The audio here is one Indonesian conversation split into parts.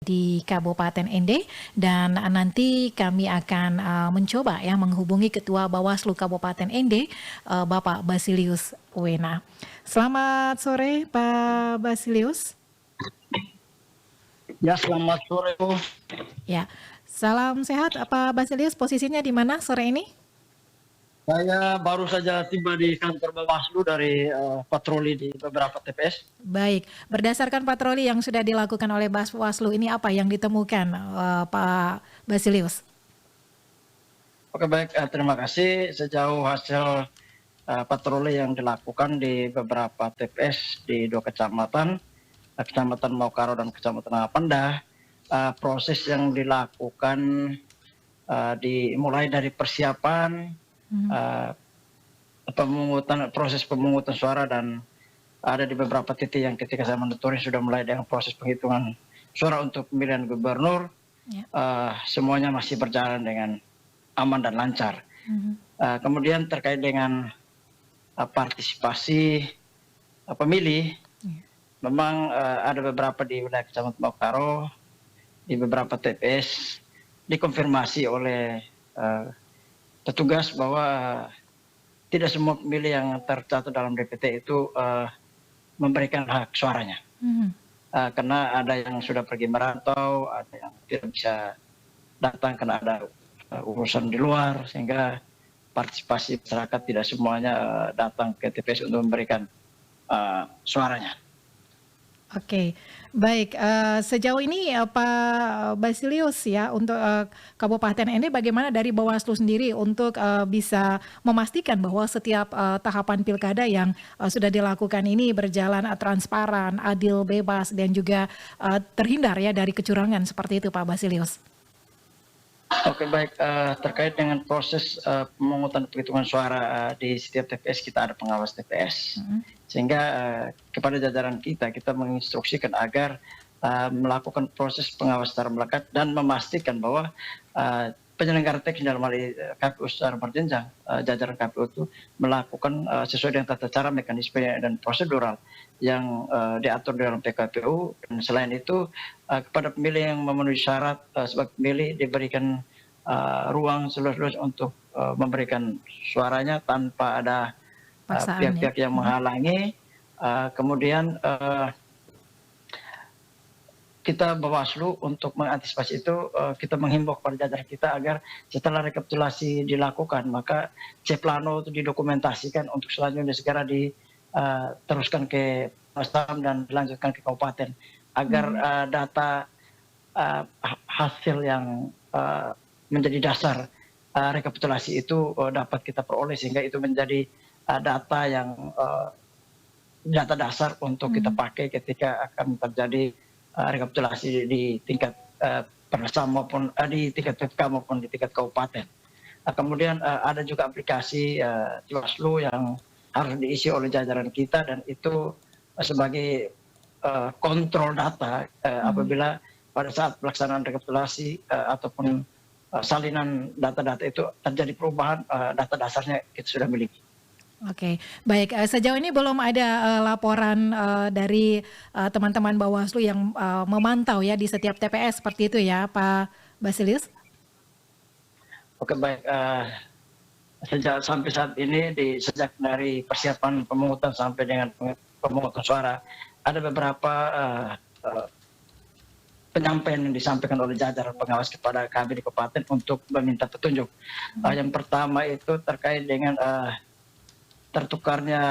di Kabupaten Ende, dan nanti kami akan mencoba ya menghubungi Ketua Bawaslu Kabupaten Ende, Bapak Basilius Wena. Selamat sore Pak Basilius. Ya, selamat sore Bu. Ya, salam sehat Pak Basilius. Posisinya di mana sore ini? Saya baru saja tiba di kantor Bawaslu dari patroli di beberapa TPS. Baik, berdasarkan patroli yang sudah dilakukan oleh Bawaslu ini, apa yang ditemukan Pak Basilius? Oke, baik, terima kasih. Sejauh hasil patroli yang dilakukan di beberapa TPS di 2 kecamatan, Kecamatan Maukaro dan Kecamatan Pandah, proses yang dilakukan dimulai dari persiapan proses pemungutan suara, dan ada di beberapa titik yang ketika saya monitoring sudah mulai dengan proses penghitungan suara untuk pemilihan gubernur. Semuanya masih berjalan dengan aman dan lancar. Kemudian terkait dengan partisipasi pemilih, memang ada beberapa di wilayah Kecamatan Maukaro, di beberapa TPS dikonfirmasi oleh petugas bahwa tidak semua pemilih yang tercatat dalam DPT itu memberikan hak suaranya. Karena ada yang sudah pergi merantau, ada yang tidak bisa datang karena ada urusan di luar, sehingga partisipasi masyarakat tidak semuanya datang ke TPS untuk memberikan suaranya. Oke, baik. Sejauh ini Pak Basilius ya, untuk Kabupaten Ende, bagaimana dari Bawaslu sendiri untuk bisa memastikan bahwa setiap tahapan pilkada yang sudah dilakukan ini berjalan transparan, adil, bebas, dan juga terhindar ya dari kecurangan seperti itu Pak Basilius? Oke, baik, terkait dengan proses pemungutan penghitungan suara di setiap TPS, kita ada pengawas TPS. Sehingga kepada jajaran kita menginstruksikan agar melakukan proses pengawas secara melekat dan memastikan bahwa penyelenggara teknis dalam hal ini KPU secara berjenjang, jajaran KPU itu melakukan sesuai dengan tata cara, mekanisme dan prosedural yang diatur dalam PKPU. Dan selain itu, kepada pemilih yang memenuhi syarat sebagai pemilih diberikan ruang seluas-luas untuk memberikan suaranya tanpa ada pihak-pihak yang menghalangi. Kemudian kita Bawaslu untuk mengantisipasi itu, kita menghimbau kepada jajaran kita agar setelah rekapitulasi dilakukan, maka C-Plano itu didokumentasikan untuk selanjutnya segera diteruskan ke Pemkab dan dilanjutkan ke kabupaten, agar data hasil yang menjadi dasar rekapitulasi itu dapat kita peroleh, sehingga itu menjadi data yang data dasar untuk kita pakai ketika akan terjadi rekapitulasi di tingkat Perdesam maupun di tingkat PPK maupun di tingkat kabupaten. Kemudian ada juga aplikasi Bawaslu yang harus diisi oleh jajaran kita, dan itu sebagai kontrol data apabila pada saat pelaksanaan rekapitulasi ataupun salinan data-data itu terjadi perubahan, data dasarnya kita sudah miliki. Oke, baik. Sejauh ini belum ada laporan dari teman-teman Bawaslu yang memantau ya di setiap TPS seperti itu ya, Pak Basilius? Oke, baik. Sampai saat ini, sejak dari persiapan pemungutan sampai dengan pemungutan suara, ada beberapa penyampaian yang disampaikan oleh jajaran pengawas kepada kami di kabupaten untuk meminta petunjuk. Yang pertama itu terkait dengan tertukarnya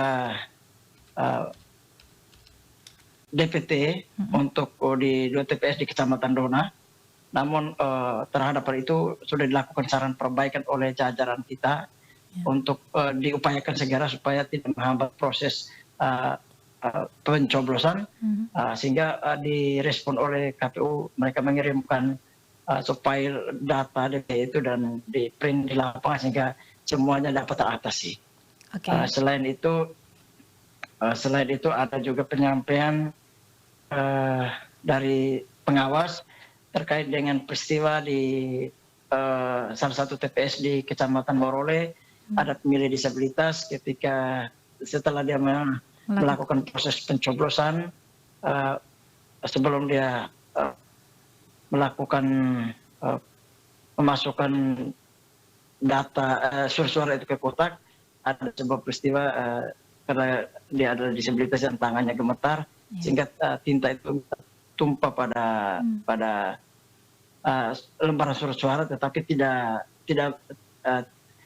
DPT untuk di 2 TPS di Kecamatan Dona. Namun terhadap hal itu sudah dilakukan saran perbaikan oleh jajaran kita untuk diupayakan segera supaya tidak menghambat proses pencoblosan, sehingga direspon oleh KPU. Mereka mengirimkan file data DPT itu dan di print di lapangan sehingga semuanya dapat teratasi. Selain itu ada juga penyampaian dari pengawas terkait dengan peristiwa di salah satu TPS di Kecamatan Morole. Ada pemilih disabilitas ketika setelah dia melakukan proses pencoblosan, sebelum dia melakukan memasukkan data surat suara itu ke kotak, ada sebuah peristiwa karena dia adalah disabilitas dan tangannya gemetar, Ya. sehingga tinta itu tumpah pada pada lembaran surat suara, tetapi tidak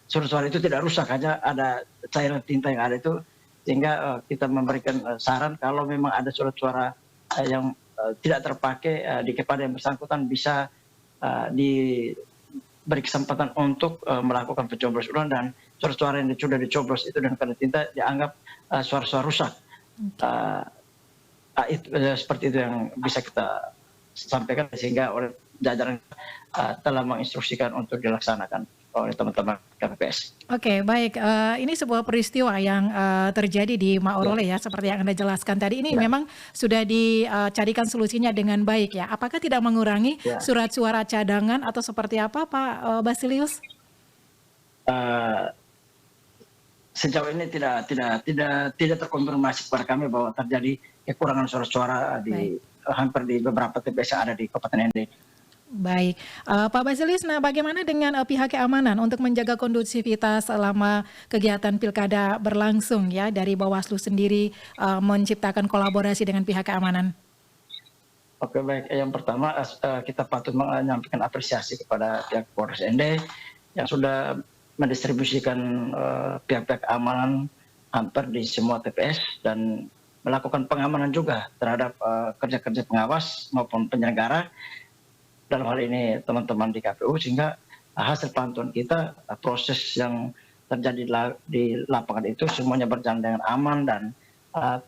surat suara itu tidak rusak, hanya ada cairan tinta yang ada itu, sehingga kita memberikan saran kalau memang ada surat suara yang tidak terpakai kepada yang bersangkutan bisa diberi kesempatan untuk melakukan pencoblos ulang, dan suara-suara yang sudah dicoblos itu dan kena tinta dianggap suara-suara rusak. Seperti itu yang bisa kita sampaikan, sehingga oleh jajaran telah menginstruksikan untuk dilaksanakan oleh teman-teman KPPS. Oke, baik. Ini sebuah peristiwa yang terjadi di Maorole ya, seperti yang Anda jelaskan tadi. Ini memang sudah dicarikan solusinya dengan baik ya. Apakah tidak mengurangi surat suara cadangan atau seperti apa, Pak Basilius? Sejauh ini tidak terkonfirmasi kepada kami bahwa terjadi kekurangan suara-suara hampir di beberapa TPS yang ada di Kabupaten Ende. Baik, Pak Basilius, nah bagaimana dengan pihak keamanan untuk menjaga kondusivitas selama kegiatan pilkada berlangsung ya, dari Bawaslu sendiri menciptakan kolaborasi dengan pihak keamanan? Oke, baik. Yang pertama kita patut menyampaikan apresiasi kepada pihak Polres Ende yang sudah mendistribusikan pihak-pihak keamanan hampir di semua TPS dan melakukan pengamanan juga terhadap kerja-kerja pengawas maupun penyelenggara, dalam hal ini teman-teman di KPU, sehingga hasil pantauan kita proses yang terjadi di lapangan itu semuanya berjalan dengan aman, dan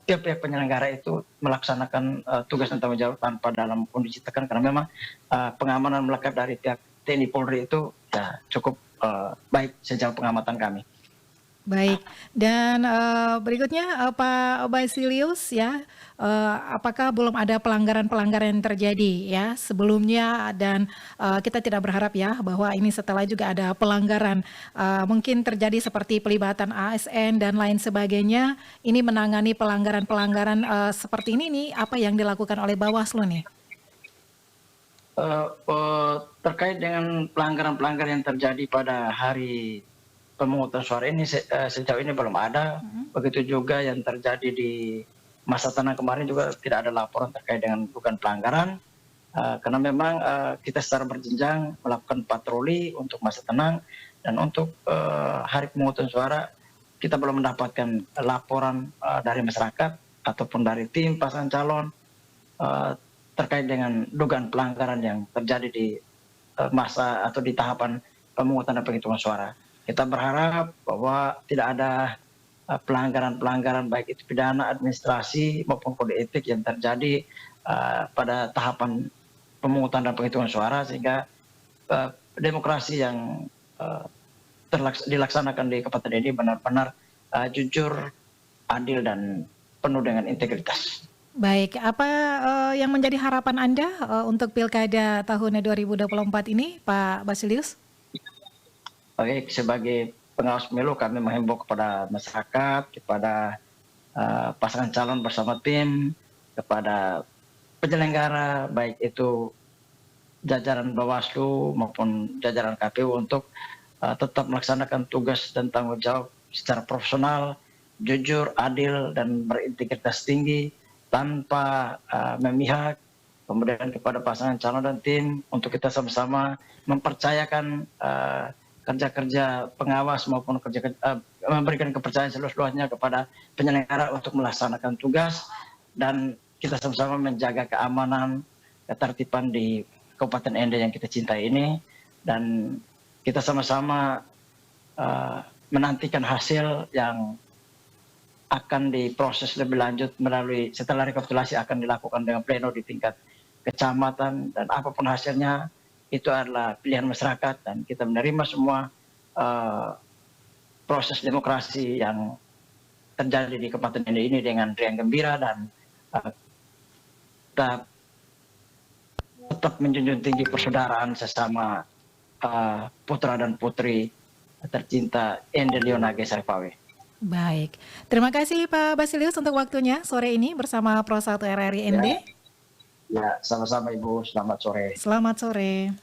pihak-pihak penyelenggara itu melaksanakan tugas dan tanggung jawab tanpa dalam kondisi tekan, karena memang pengamanan melekat dari pihak TNI Polri itu ya cukup baik sejauh pengamatan kami. Baik, dan berikutnya Pak Basilius ya, apakah belum ada pelanggaran-pelanggaran yang terjadi ya sebelumnya, dan kita tidak berharap ya bahwa ini setelah juga ada pelanggaran mungkin terjadi seperti pelibatan ASN dan lain sebagainya, ini menangani pelanggaran-pelanggaran seperti ini nih, apa yang dilakukan oleh Bawaslu nih? Terkait dengan pelanggaran-pelanggaran yang terjadi pada hari pemungutan suara ini sejauh ini belum ada. Begitu juga yang terjadi di masa tenang kemarin juga tidak ada laporan terkait dengan dugaan pelanggaran, karena memang kita secara berjenjang melakukan patroli untuk masa tenang, dan untuk hari pemungutan suara kita belum mendapatkan laporan dari masyarakat ataupun dari tim pasangan calon terkait dengan dugaan pelanggaran yang terjadi di masa atau di tahapan pemungutan dan penghitungan suara. Kita berharap bahwa tidak ada pelanggaran-pelanggaran baik itu pidana, administrasi maupun kode etik yang terjadi pada tahapan pemungutan dan penghitungan suara, sehingga demokrasi yang dilaksanakan di Kabupaten ini benar-benar jujur, adil, dan penuh dengan integritas. Baik, apa yang menjadi harapan Anda untuk Pilkada tahun 2024 ini, Pak Basilius? Baik, sebagai pengawas pemilu kami menghimbau kepada masyarakat, kepada pasangan calon bersama tim, kepada penyelenggara baik itu jajaran Bawaslu maupun jajaran KPU untuk tetap melaksanakan tugas dan tanggung jawab secara profesional, jujur, adil, dan berintegritas tinggi tanpa memihak. Kemudian kepada pasangan calon dan tim untuk kita sama-sama mempercayakan kerja-kerja pengawas maupun memberikan kepercayaan seluas-luasnya kepada penyelenggara untuk melaksanakan tugas, dan kita sama-sama menjaga keamanan, ketertiban di Kabupaten Ende yang kita cintai ini, dan kita sama-sama menantikan hasil yang akan diproses lebih lanjut melalui setelah rekapitulasi akan dilakukan dengan pleno di tingkat kecamatan, dan apapun hasilnya itu adalah pilihan masyarakat, dan kita menerima semua proses demokrasi yang terjadi di Kabupaten Ende ini dengan riang gembira, dan tetap menjunjung tinggi persaudaraan sesama putra dan putri tercinta Ende Leonage Sarpawe. Baik, terima kasih Pak Basilius untuk waktunya sore ini bersama Pro 1 RRI Ende. Ya, sama-sama Ibu. Selamat sore. Selamat sore.